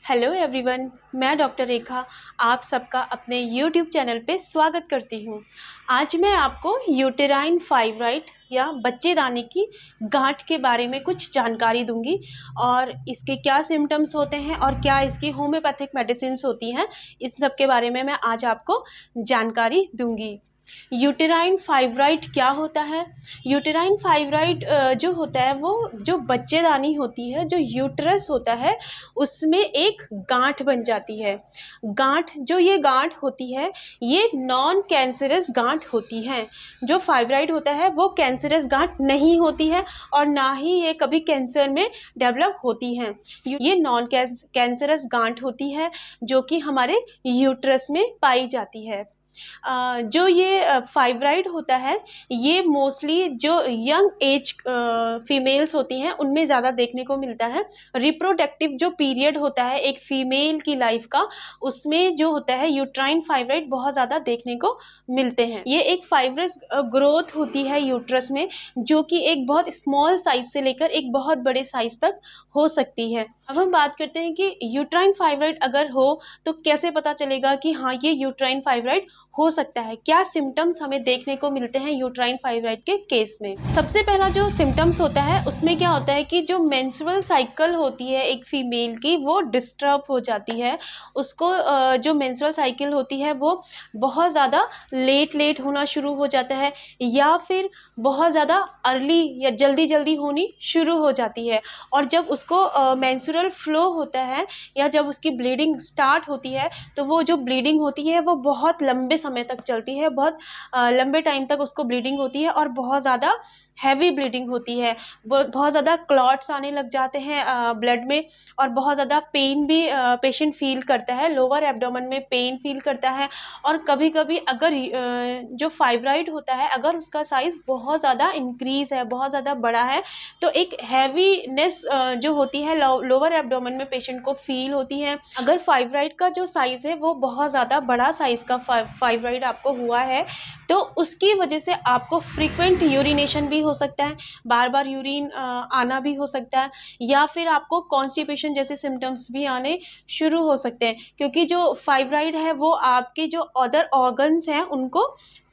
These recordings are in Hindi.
हेलो एवरीवन, मैं डॉक्टर रेखा आप सबका अपने यूट्यूब चैनल पे स्वागत करती हूँ। आज मैं आपको यूटेराइन फाइब्रॉइड या बच्चेदानी की गांठ के बारे में कुछ जानकारी दूंगी और इसके क्या सिम्टम्स होते हैं और क्या इसकी होम्योपैथिक मेडिसिन्स होती हैं, इस सब के बारे में मैं आज आपको जानकारी दूंगी। यूटेराइन फाइब्रॉइड क्या होता है? यूटेराइन फाइब्रॉइड जो होता है वो जो बच्चेदानी होती है, जो यूट्रस होता है उसमें एक गांठ बन जाती है। ये गांठ होती है ये नॉन कैंसरस गांठ होती है। जो फाइब्रॉइड होता है वो कैंसरस गांठ नहीं होती है और ना ही ये कभी कैंसर में डेवलप होती हैं। ये नॉन कैंसरस गांठ होती है जो कि हमारे यूट्रस में पाई जाती है। जो ये फाइब्रॉइड होता है ये मोस्टली जो यंग एज फीमेल्स होती हैं उनमें ज़्यादा देखने को मिलता है। रिप्रोडक्टिव जो पीरियड होता है एक फीमेल की लाइफ का, उसमें जो होता है यूट्राइन फाइब्रॉइड बहुत ज़्यादा देखने को मिलते हैं। ये एक फाइब्रस ग्रोथ होती है यूट्रस में, जो कि एक बहुत स्मॉल साइज से लेकर एक बहुत बड़े साइज तक हो सकती है। अब हम बात करते हैं कि यूट्राइन फाइब्रॉइड अगर हो तो कैसे पता चलेगा कि हाँ ये यूट्राइन फाइब्रॉइड हो सकता है, क्या सिम्टम्स हमें देखने को मिलते हैं यूट्राइन फाइब्रॉइड के केस में। सबसे पहला जो सिम्टम्स होता है उसमें क्या होता है कि जो मेंस्ट्रुअल साइकिल होती है एक फीमेल की वो डिस्टर्ब हो जाती है। उसको जो मेंस्ट्रुअल साइकिल होती है वो बहुत ज़्यादा लेट होना शुरू हो जाता है या फिर बहुत ज़्यादा अर्ली या जल्दी होनी शुरू हो जाती है। और जब उसको मेंस्ट्रुअल फ्लो होता है या जब उसकी ब्लीडिंग स्टार्ट होती है तो वो जो ब्लीडिंग होती है वो बहुत लंबे समय तक चलती है, बहुत लंबे टाइम तक उसको ब्लीडिंग होती है और बहुत ज़्यादा हैवी ब्लीडिंग होती है। बहुत ज़्यादा क्लॉट्स आने लग जाते हैं ब्लड में और बहुत ज़्यादा पेन भी पेशेंट फील करता है, लोअर एब्डोमेन में पेन फील करता है। और कभी कभी अगर जो फाइब्रॉइड होता है अगर उसका साइज़ बहुत ज़्यादा इंक्रीज़ है, बहुत ज़्यादा बड़ा है, तो एक हैवीनेस जो होती है लोअर एब्डोमेन में पेशेंट को फील होती है। अगर फाइब्रॉइड का जो साइज़ है वो बहुत ज़्यादा बड़ा साइज़ का फाइब्रॉइड आपको हुआ है तो उसकी वजह से आपको फ्रीक्वेंट यूरिनेशन भी हो सकता है, बार बार यूरिन आना भी हो सकता है, या फिर आपको कॉन्स्टिपेशन जैसे सिम्टम्स भी आने शुरू हो सकते हैं। क्योंकि जो फाइब्रॉइड है वो आपके जो अदर ऑर्गन्स हैं उनको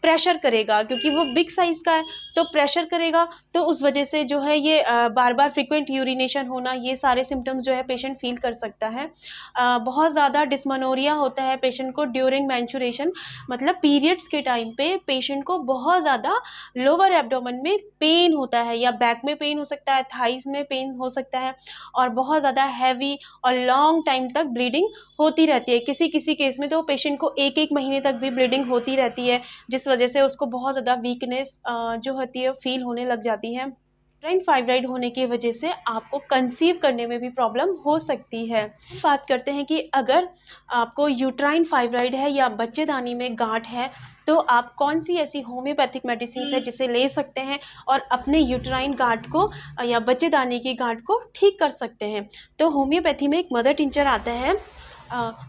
प्रेशर करेगा, क्योंकि वो बिग साइज़ का है तो प्रेशर करेगा, तो उस वजह से जो है ये बार बार फ्रीक्वेंट यूरिनेशन होना, ये सारे सिम्टम्स जो है पेशेंट फील कर सकता है। बहुत ज़्यादा डिस्मेनोरिया होता है पेशेंट को ड्यूरिंग मेंस्ट्रुएशन, मतलब पीरियड्स के टाइम पे पेशेंट को बहुत ज़्यादा लोअर एब्डोमेन में पेन होता है, या बैक में पेन हो सकता है, थाइस में पेन हो सकता है, और बहुत ज़्यादा हैवी और लॉन्ग टाइम तक ब्लीडिंग होती रहती है। किसी किसी केस में तो पेशेंट को एक महीने तक भी ब्लीडिंग होती रहती है, जिस वजह से उसको बहुत ज़्यादा वीकनेस जो होती है फील होने लग जाती है। यूट्राइन फाइब्रॉइड होने की वजह से आपको कंसीव करने में भी प्रॉब्लम हो सकती है। बात करते हैं कि अगर आपको यूट्राइन फाइब्रॉइड है या बच्चेदानी में गांठ है तो आप कौन सी ऐसी होम्योपैथिक मेडिसिन है जिसे ले सकते हैं और अपने यूट्राइन गांठ को या बच्चेदानी की गांठ को ठीक कर सकते हैं। तो होम्योपैथी में एक मदर टिंचर आता है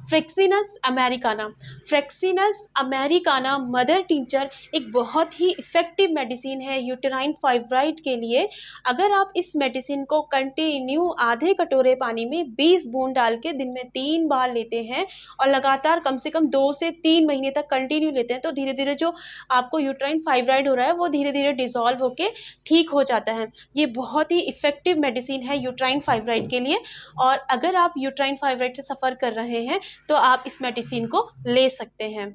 फ्रेक्सिनस अमेरिकाना। फ्रेक्सिनस अमेरिकाना मदर टिंचर एक बहुत ही इफ़ेक्टिव मेडिसिन है यूटेराइन फाइब्रॉइड के लिए। अगर आप इस मेडिसिन को कंटिन्यू आधे कटोरे पानी में 20 बूंद डाल के दिन में 3 बार लेते हैं और लगातार कम से कम 2 से 3 महीने तक कंटिन्यू लेते हैं तो धीरे धीरे जो आपको यूटेराइन फाइब्रॉइड हो रहा है वो धीरे धीरे डिसॉल्व होके ठीक हो जाता है। ये बहुत ही इफ़ेक्टिव मेडिसिन है यूटेराइन फाइब्रॉइड के लिए, और अगर आप यूट्राइन फाइब्रॉइड से सफ़र कर रहे हैं तो आप इस मेडिसिन को ले सकते हैं।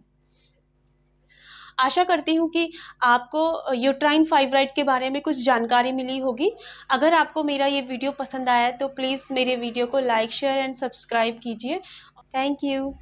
आशा करती हूँ कि आपको यूट्राइन फाइब्रॉइड के बारे में कुछ जानकारी मिली होगी। अगर आपको मेरा ये वीडियो पसंद आया तो प्लीज़ मेरे वीडियो को लाइक शेयर एंड सब्सक्राइब कीजिए। Thank you.